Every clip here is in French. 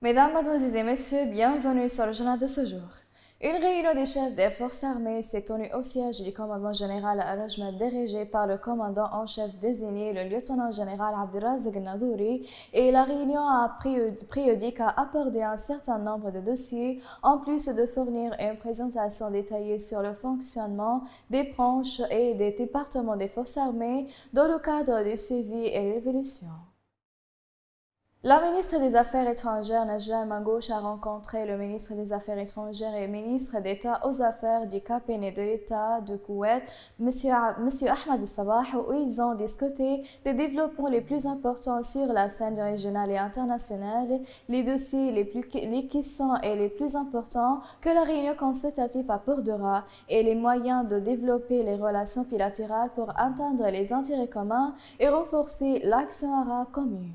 Mesdames, Mademoiselles et Messieurs, bienvenue sur le journal de ce jour. Une réunion des chefs des forces armées s'est tenue au siège du commandement général Al-Rajma dirigé par le commandant en chef désigné, le lieutenant-général Abdelrazak Nadouri, et la réunion périodique a abordé un certain nombre de dossiers, en plus de fournir une présentation détaillée sur le fonctionnement des branches et des départements des forces armées dans le cadre du suivi et de l'évolution. La ministre des Affaires étrangères, Najla Mangouche, a rencontré le ministre des Affaires étrangères et ministre d'État aux Affaires du cabinet de l'État du Koweït, M. Ahmed Sabah, où ils ont discuté des développements les plus importants sur la scène régionale et internationale, les dossiers les questions et les plus importants que la réunion consultative abordera et les moyens de développer les relations bilatérales pour atteindre les intérêts communs et renforcer l'action arabe commune.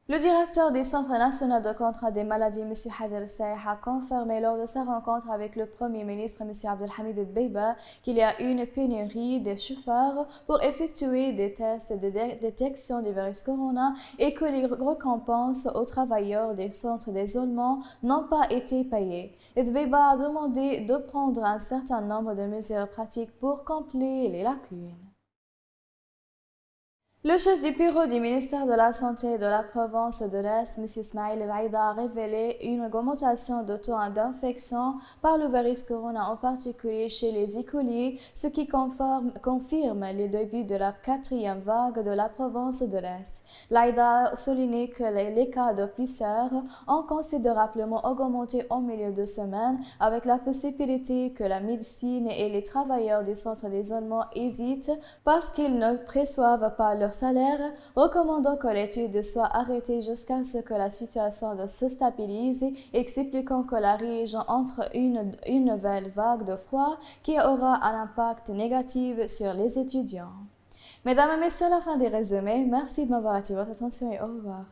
Le directeur du Centre national de contrôle des maladies, M. Hader Saïh, a confirmé lors de sa rencontre avec le Premier ministre, M. Abdelhamid Dbeiba, qu'il y a une pénurie de chauffeurs pour effectuer des tests de détection du virus corona et que les récompenses aux travailleurs des centres d'isolement n'ont pas été payées. Dbeiba a demandé de prendre un certain nombre de mesures pratiques pour combler les lacunes. Le chef du bureau du ministère de la Santé de la province de l'Est, M. Ismail El-Aïda, a révélé une augmentation de taux d'infection par le virus corona, en particulier chez les écoliers, ce qui confirme les débuts de la quatrième vague de la province de l'Est. L'Aïda a souligné que les cas de plusieurs ont considérablement augmenté au milieu de semaine, avec la possibilité que la médecine et les travailleurs du centre d'isolement hésitent parce qu'ils ne perçoivent pas leur salaire, recommandant que l'étude soit arrêtée jusqu'à ce que la situation se stabilise, expliquant que la région entre une nouvelle vague de froid qui aura un impact négatif sur les étudiants. Mesdames et messieurs, la fin des résumés. Merci de m'avoir attiré votre attention et au revoir.